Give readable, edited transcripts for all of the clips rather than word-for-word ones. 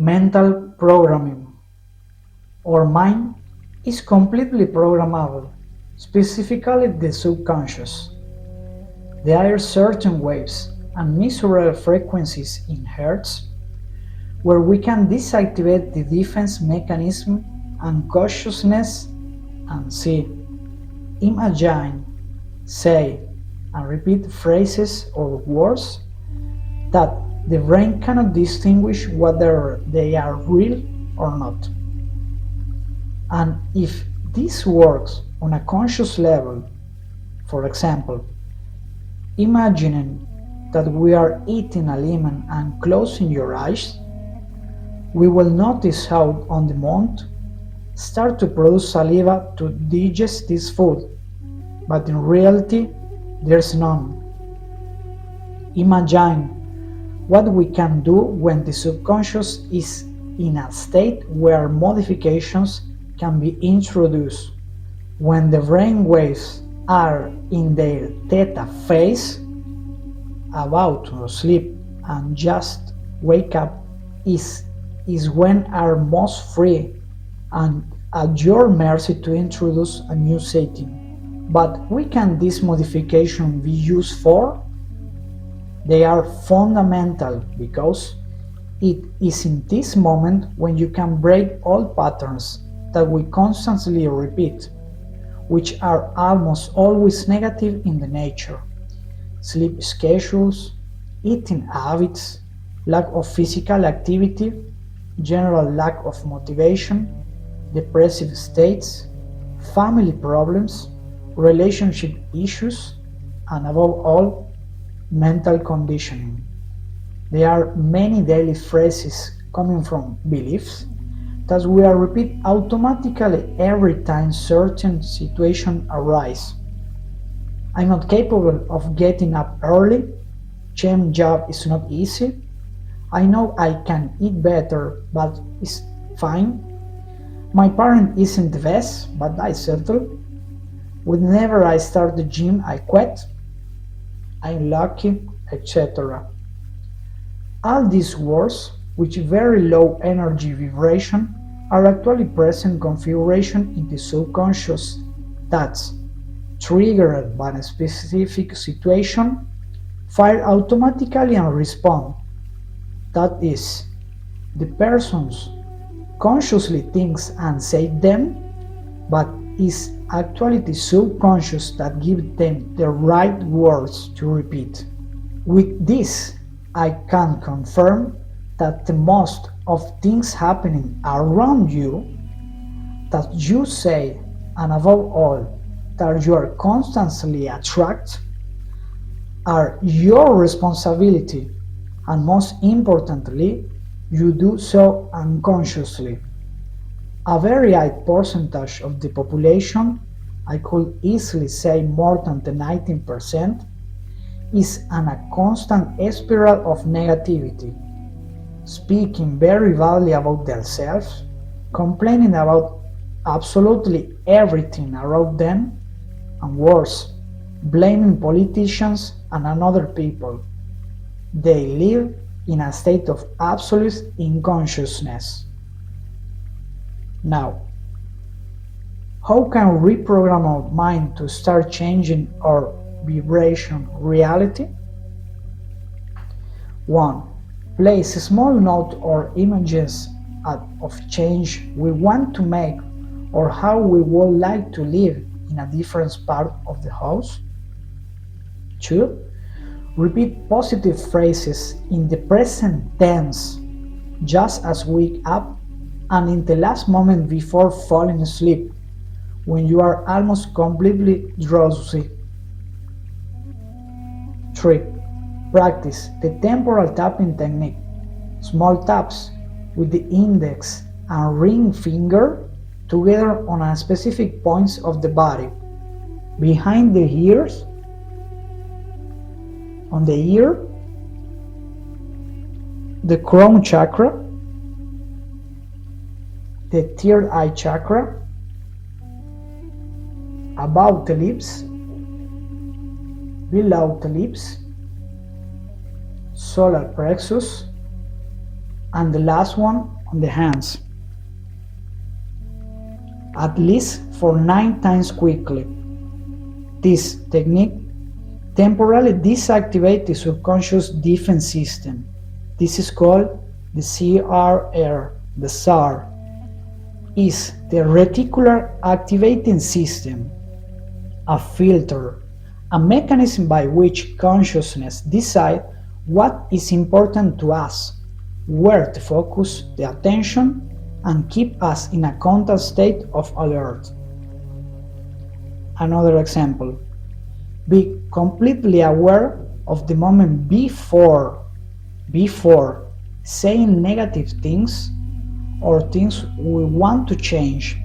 Mental programming. Our mind is completely programmable, specifically the subconscious. There are certain waves and measurable frequencies in hertz where we can deactivate the defense mechanism and consciousness and see, imagine, say, and repeat phrases or words that the brain cannot distinguish whether they are real or not. And if this works on a conscious level, for example, imagining that we are eating a lemon and closing your eyes, we will notice how on the mouth start to produce saliva to digest this food, but in reality there's none. Imagine what we can do when the subconscious is in a state where modifications can be introduced. When the brain waves are in their theta phase, about to sleep and just wake up, is when are most free and at your mercy to introduce a new setting. But what can this modification be used for? They are fundamental because it is in this moment when you can break all patterns that we constantly repeat, which are almost always negative in the nature. Sleep schedules, eating habits, lack of physical activity, general lack of motivation, depressive states, family problems, relationship issues, and above all, mental conditioning. There are many daily phrases coming from beliefs that we are repeat automatically every time certain situations arise. I'm not capable of getting up early. Change job is not easy. I know I can eat better, but it's fine. My parent isn't the best, but I settle. Whenever I start the gym, I quit. I'm lucky, etc. All these words, with very low energy vibration, are actually present configuration in the subconscious that's triggered by a specific situation, fire automatically and respond. That is, the persons consciously thinks and say them, but is actually the subconscious that gives them the right words to repeat. With this, I can confirm that the most of things happening around you that you say, and above all, that you are constantly attract, are your responsibility, and most importantly, you do so unconsciously. A very high percentage of the population, I could easily say more than the 19%, is in a constant spiral of negativity, speaking very badly about themselves, complaining about absolutely everything around them, and worse, blaming politicians and other people. They live in a state of absolute unconsciousness. Now, how can we reprogram our mind to start changing our vibration reality? 1. Place a small note or images of change we want to make or how we would like to live in a different part of the house. 2. Repeat positive phrases in the present tense, just as wake up and in the last moment before falling asleep, when you are almost completely drowsy. 3. Practice the temporal tapping technique, small taps with the index and ring finger together on a specific points of the body, behind the ears, on the ear, the crown chakra, the third eye chakra, above the lips, below the lips, solar plexus, and the last one on the hands, at least for 9 times quickly. This technique temporarily deactivates the subconscious defense system. This is called the CRR. The SAR is the reticular activating system, a filter, a mechanism by which consciousness decides what is important to us, where to focus the attention, and keep us in a constant state of alert. Another example: be completely aware of the moment before saying negative things or things we want to change.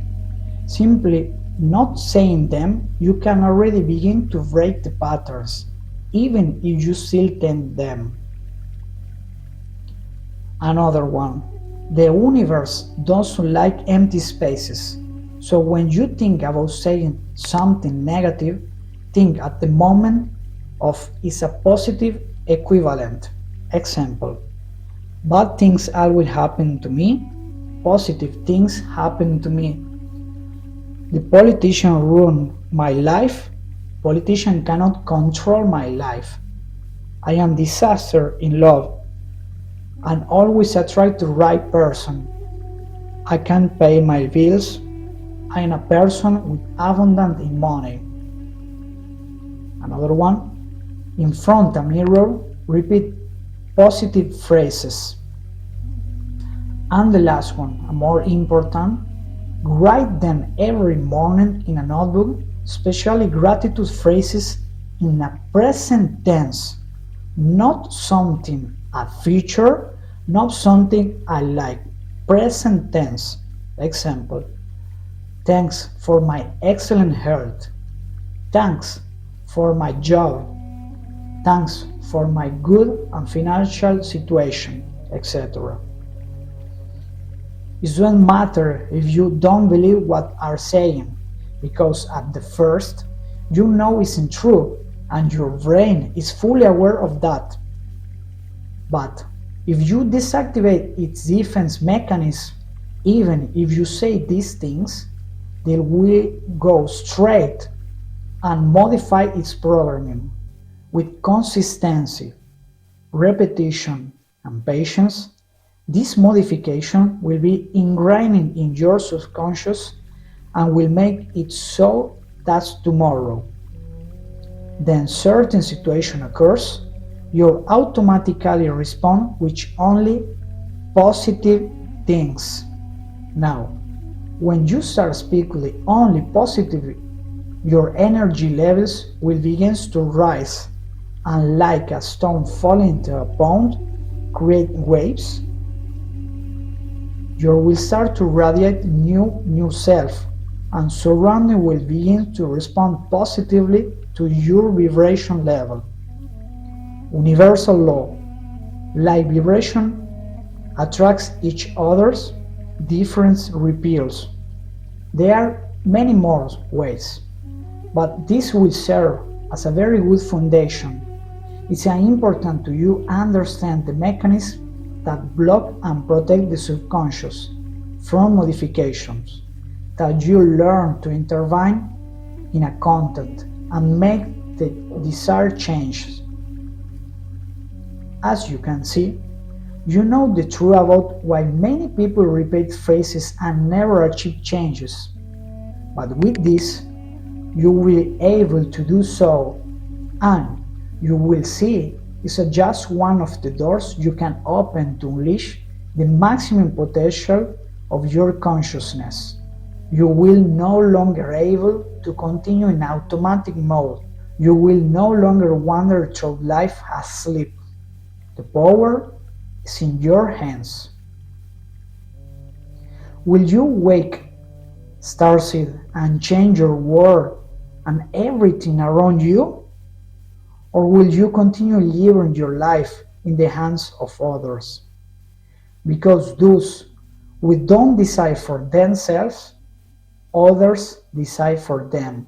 Simply not saying them, you can already begin to break the patterns, even if you still think them. Another one: the universe doesn't like empty spaces. So when you think about saying something negative, think at the moment of is a positive equivalent. Example: bad things always happen to me, positive things happen to me. The politician ruined my life, politician cannot control my life. I am disaster in love, and always attract the right person. I can't pay my bills, I am a person with abundance in money. Another one: in front of a mirror, repeat positive phrases. And the last one, a more important: write them every morning in a notebook, especially gratitude phrases in a present tense, not something a future, not something I like. Present tense. Example: thanks for my excellent health. Thanks for my job. Thanks for my good and financial situation, etc. It doesn't matter if you don't believe what are saying, because at the first, you know isn't true, and your brain is fully aware of that. But if you deactivate its defense mechanism, even if you say these things, they will go straight and modify its programming. With consistency, repetition, and patience, this modification will be ingrained in your subconscious and will make it so that tomorrow, then certain situation occurs, you automatically respond with only positive things. Now, when you start speaking only positively, your energy levels will begin to rise, and like a stone falling into a pond, create waves. You will start to radiate new self, and surrounding will begin to respond positively to your vibration level. Universal law: like vibration attracts each other's, difference repels. There are many more ways, but this will serve as a very good foundation. It's important to you understand the mechanisms that block and protect the subconscious from modifications, that you learn to intervene in a content and make the desired changes. As you can see, you know the truth about why many people repeat phrases and never achieve changes. But with this, you will be able to do so, and you will see it's just one of the doors you can open to unleash the maximum potential of your consciousness. You will no longer able to continue in automatic mode. You will no longer wander through life asleep. The power is in your hands. Will you wake, starseed, and change your world and everything around you? Or will you continue living your life in the hands of others? Because those who don't decide for themselves, others decide for them.